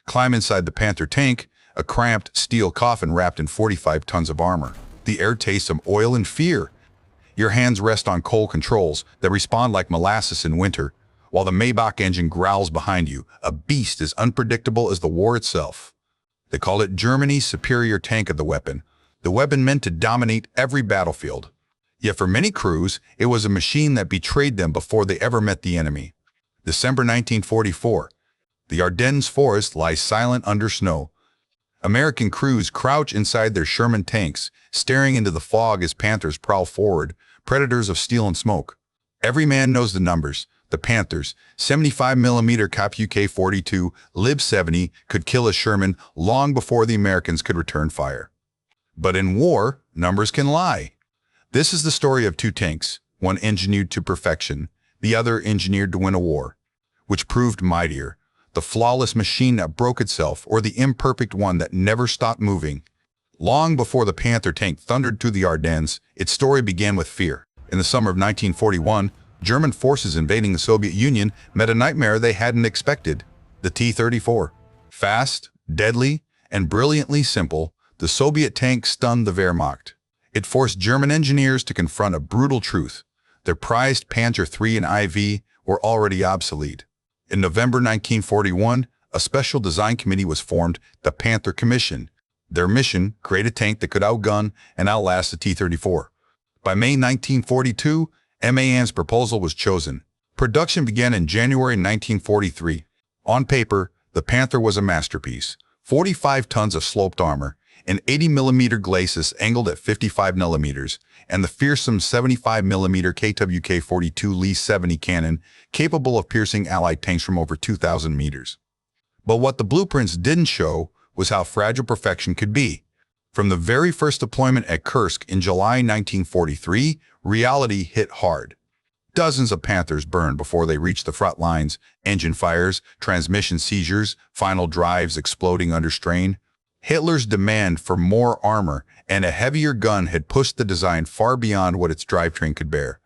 Climb inside the Panther tank, a cramped steel coffin wrapped in 45 tons of armor. The air tastes of oil and fear. Your hands rest on coal controls that respond like molasses in winter, while the Maybach engine growls behind you, a beast as unpredictable as the war itself. They call it Germany's superior tank of the weapon meant to dominate every battlefield. Yet for many crews, it was a machine that betrayed them before they ever met the enemy. December 1944. The Ardennes forest lies silent under snow. American crews crouch inside their Sherman tanks, staring into the fog as Panthers prowl forward, predators of steel and smoke. Every man knows the numbers. The Panthers, 75mm Cap UK-42, Lib-70, could kill a Sherman long before the Americans could return fire. But in war, numbers can lie. This is the story of two tanks, one engineered to perfection, the other engineered to win a war. Which proved mightier, the flawless machine that broke itself or the imperfect one that never stopped moving? Long before the Panther tank thundered through the Ardennes, its story began with fear. In the summer of 1941, German forces invading the Soviet Union met a nightmare they hadn't expected, the T-34. Fast, deadly, and brilliantly simple, the Soviet tank stunned the Wehrmacht. It forced German engineers to confront a brutal truth. Their prized Panzer III and IV were already obsolete. In November 1941, a special design committee was formed, the Panther Commission. Their mission, create a tank that could outgun and outlast the T-34. By May 1942, MAN's proposal was chosen. Production began in January 1943. On paper, the Panther was a masterpiece. 45 tons of sloped armor, an 80mm glacis angled at 55mm, and the fearsome 75mm KWK-42 Lee-70 cannon capable of piercing Allied tanks from over 2,000 meters. But what the blueprints didn't show was how fragile perfection could be. From the very first deployment at Kursk in July 1943, reality hit hard. Dozens of Panthers burned before they reached the front lines, engine fires, transmission seizures, final drives exploding under strain. Hitler's demand for more armor and a heavier gun had pushed the design far beyond what its drivetrain could bear.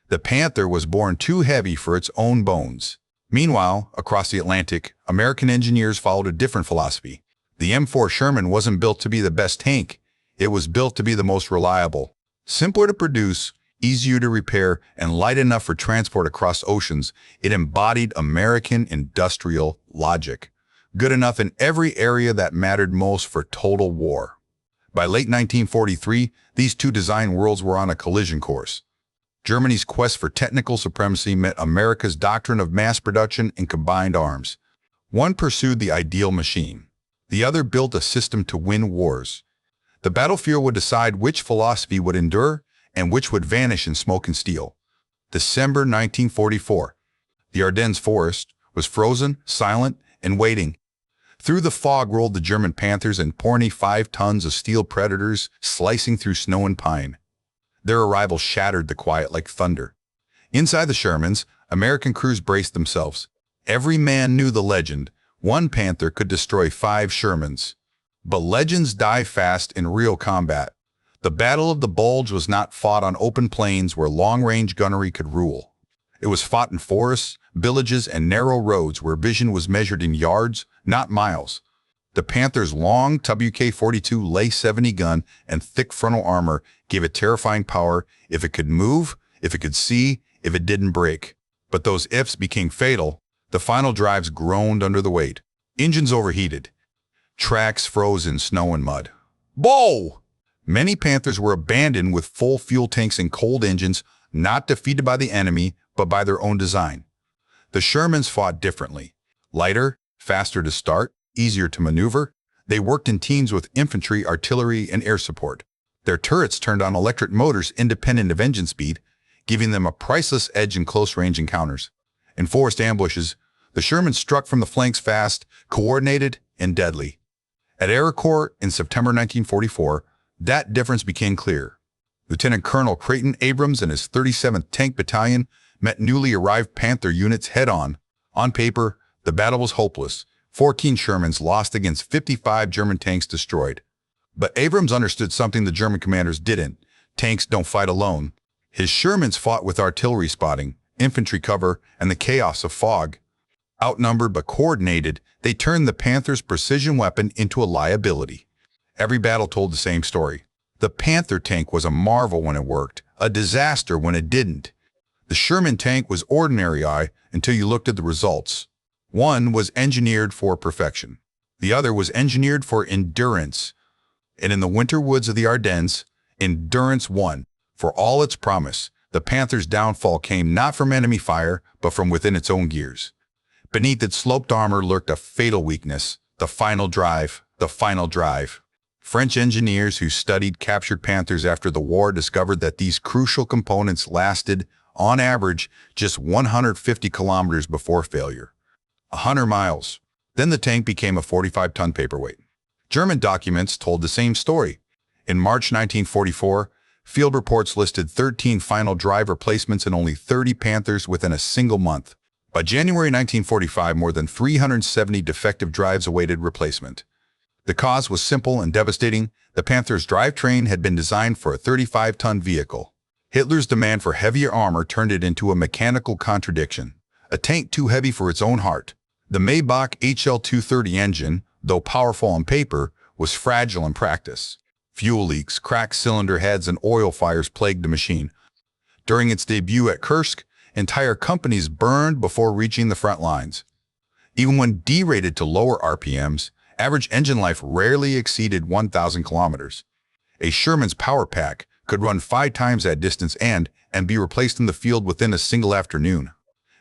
The Panther was born too heavy for its own bones. Meanwhile, across the Atlantic, American engineers followed a different philosophy. The M4 Sherman wasn't built to be the best tank. It was built to be the most reliable. Simpler to produce, easier to repair, and light enough for transport across oceans, it embodied American industrial logic. Good enough in every area that mattered most for total war. By late 1943, these two design worlds were on a collision course. Germany's quest for technical supremacy met America's doctrine of mass production and combined arms. One pursued the ideal machine. The other built a system to win wars. The battlefield would decide which philosophy would endure and which would vanish in smoke and steel. December 1944. The Ardennes forest was frozen, silent, and waiting. Through the fog rolled the German Panthers and 25 tons of steel predators slicing through snow and pine. Their arrival shattered the quiet like thunder. Inside the Shermans, American crews braced themselves. Every man knew the legend. One Panther could destroy 5 Shermans. But legends die fast in real combat. The Battle of the Bulge was not fought on open plains where long-range gunnery could rule. It was fought in forests, villages, and narrow roads where vision was measured in yards, not miles. The Panther's long WK-42 Lee-70 gun and thick frontal armor gave it terrifying power if it could move, if it could see, if it didn't break. But those ifs became fatal. The final drives groaned under the weight. Engines overheated. Tracks froze in snow and mud. Whoa! Many Panthers were abandoned with full fuel tanks and cold engines, not defeated by the enemy, but by their own design. The Shermans fought differently. Lighter, faster to start, easier to maneuver. They worked in teams with infantry, artillery, and air support. Their turrets turned on electric motors independent of engine speed, giving them a priceless edge in close-range encounters. In forest ambushes, the Shermans struck from the flanks fast, coordinated, and deadly. At Arracourt in September 1944, that difference became clear. Lieutenant Colonel Creighton Abrams and his 37th Tank Battalion met newly arrived Panther units head-on. On paper, the battle was hopeless. 14 Shermans lost against 55 German tanks destroyed. But Abrams understood something the German commanders didn't. Tanks don't fight alone. His Shermans fought with artillery spotting, infantry cover, and the chaos of fog. Outnumbered but coordinated, they turned the Panther's precision weapon into a liability. Every battle told the same story. The Panther tank was a marvel when it worked, a disaster when it didn't. The Sherman tank was ordinary eye until you looked at the results. One was engineered for perfection. The other was engineered for endurance. And in the winter woods of the Ardennes, endurance won. For all its promise, the Panther's downfall came not from enemy fire, but from within its own gears. Beneath its sloped armor lurked a fatal weakness, the final drive, the final drive. French engineers who studied captured Panthers after the war discovered that these crucial components lasted, on average, just 150 kilometers before failure. 100 miles. Then the tank became a 45-ton paperweight. German documents told the same story. In March 1944, field reports listed 13 final drive replacements and only 30 Panthers within a single month. By January 1945, more than 370 defective drives awaited replacement. The cause was simple and devastating. The Panther's drivetrain had been designed for a 35-ton vehicle. Hitler's demand for heavier armor turned it into a mechanical contradiction. A tank too heavy for its own heart. The Maybach HL-230 engine, though powerful on paper, was fragile in practice. Fuel leaks, cracked cylinder heads, and oil fires plagued the machine. During its debut at Kursk, entire companies burned before reaching the front lines. Even when derated to lower RPMs, average engine life rarely exceeded 1,000 kilometers. A Sherman's power pack could run 5 times that distance and be replaced in the field within a single afternoon.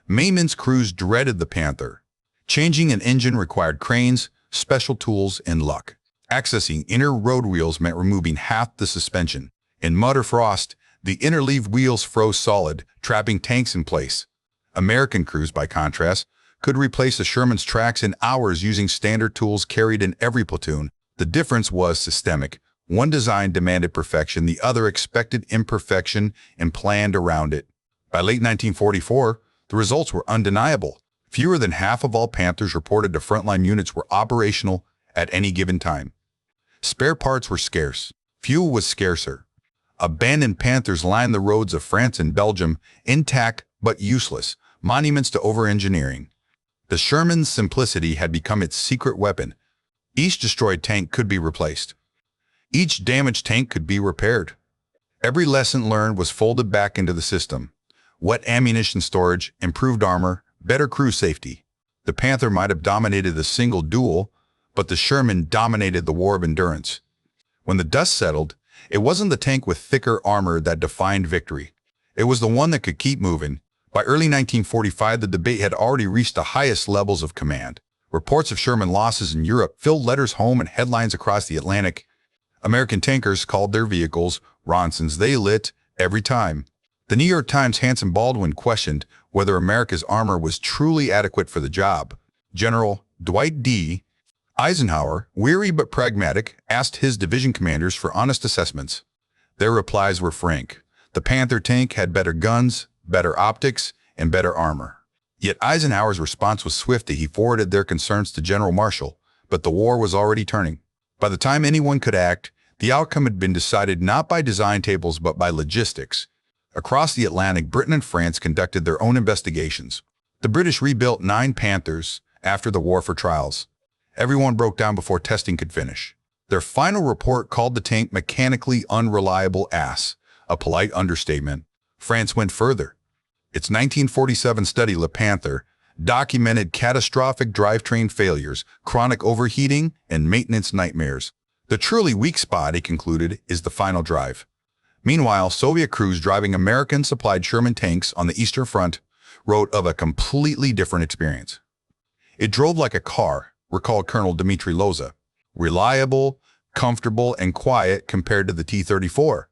Maintenance crews dreaded the Panther. Changing an engine required cranes, special tools, and luck. Accessing inner road wheels meant removing half the suspension. In mud or frost, the inner leaf wheels froze solid, trapping tanks in place. American crews, by contrast, could replace a Sherman's tracks in hours using standard tools carried in every platoon. The difference was systemic. One design demanded perfection, the other expected imperfection and planned around it. By late 1944, the results were undeniable. Fewer than half of all Panthers reported to frontline units were operational at any given time. Spare parts were scarce. Fuel was scarcer. Abandoned Panthers lined the roads of France and Belgium, intact but useless, monuments to over-engineering. The Sherman's simplicity had become its secret weapon. Each destroyed tank could be replaced. Each damaged tank could be repaired. Every lesson learned was folded back into the system. Wet ammunition storage, improved armor, better crew safety. The Panther might have dominated the single duel, but the Sherman dominated the war of endurance. When the dust settled, it wasn't the tank with thicker armor that defined victory. It was the one that could keep moving. By early 1945, the debate had already reached the highest levels of command. Reports of Sherman losses in Europe filled letters home and headlines across the Atlantic. American tankers called their vehicles Ronsons. They lit every time. The New York Times' Hanson Baldwin questioned whether America's armor was truly adequate for the job. General Dwight D. Eisenhower, weary but pragmatic, asked his division commanders for honest assessments. Their replies were frank. The Panther tank had better guns, better optics, and better armor. Yet Eisenhower's response was swift. He forwarded their concerns to General Marshall, but the war was already turning. By the time anyone could act, the outcome had been decided not by design tables but by logistics. Across the Atlantic, Britain and France conducted their own investigations. The British rebuilt 9 Panthers after the war for trials. Everyone broke down before testing could finish. Their final report called the tank mechanically unreliable ass, a polite understatement. France went further. Its 1947 study, Le Panther, documented catastrophic drivetrain failures, chronic overheating, and maintenance nightmares. The truly weak spot, it concluded, is the final drive. Meanwhile, Soviet crews driving American-supplied Sherman tanks on the Eastern Front wrote of a completely different experience. It drove like a car, recalled Colonel Dmitry Loza. Reliable, comfortable, and quiet compared to the T-34.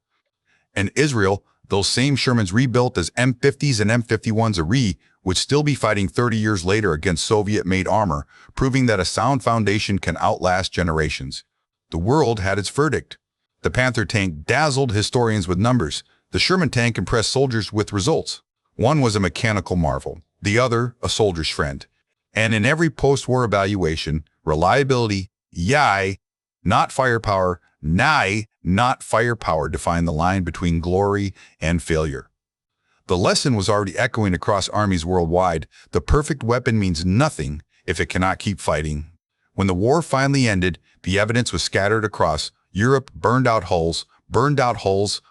In Israel, those same Shermans rebuilt as M50s and M51s would still be fighting 30 years later against Soviet-made armor, proving that a sound foundation can outlast generations. The world had its verdict. The Panther tank dazzled historians with numbers. The Sherman tank impressed soldiers with results. One was a mechanical marvel, the other a soldier's friend. And in every post-war evaluation, reliability, yai, not firepower, nigh, not firepower, defined the line between glory and failure. The lesson was already echoing across armies worldwide. The perfect weapon means nothing if it cannot keep fighting. When the war finally ended, the evidence was scattered across Europe: burned out hulls,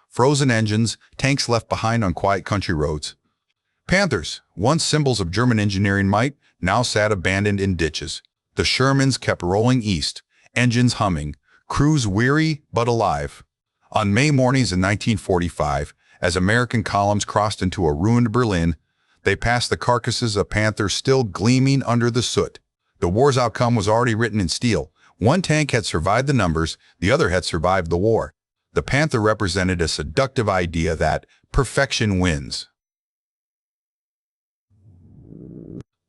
frozen engines, tanks left behind on quiet country roads. Panthers, once symbols of German engineering might, now sat abandoned in ditches. The Shermans kept rolling east, engines humming, crews weary but alive. On May mornings in 1945, as American columns crossed into a ruined Berlin, they passed the carcasses of Panthers still gleaming under the soot. The war's outcome was already written in steel. One tank had survived the numbers, the other had survived the war. The Panther represented a seductive idea that perfection wins.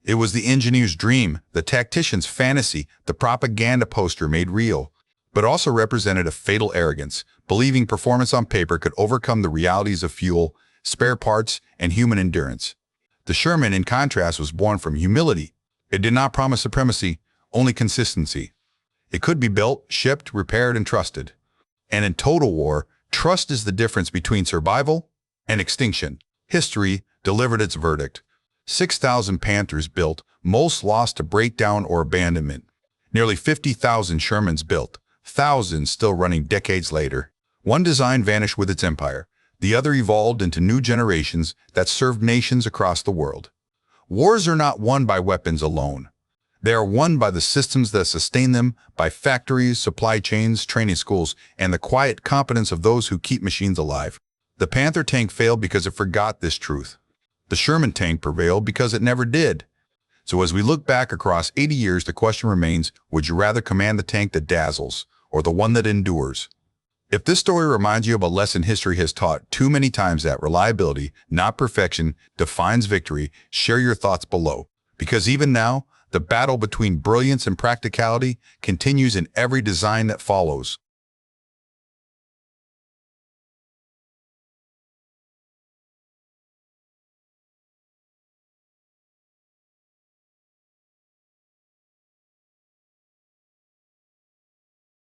It was the engineer's dream, the tactician's fantasy, the propaganda poster made real, but also represented a fatal arrogance, believing performance on paper could overcome the realities of fuel, spare parts, and human endurance. The Sherman, in contrast, was born from humility. It did not promise supremacy, only consistency. It could be built, shipped, repaired, and trusted. And in total war, trust is the difference between survival and extinction. History delivered its verdict. 6,000 Panthers built, most lost to breakdown or abandonment. Nearly 50,000 Shermans built, thousands still running decades later. One design vanished with its empire. The other evolved into new generations that served nations across the world. Wars are not won by weapons alone. They are won by the systems that sustain them, by factories, supply chains, training schools, and the quiet competence of those who keep machines alive. The Panther tank failed because it forgot this truth. The Sherman tank prevailed because it never did. So as we look back across 80 years, the question remains, would you rather command the tank that dazzles or the one that endures? If this story reminds you of a lesson history has taught too many times, that reliability, not perfection, defines victory, share your thoughts below. Because even now, the battle between brilliance and practicality continues in every design that follows.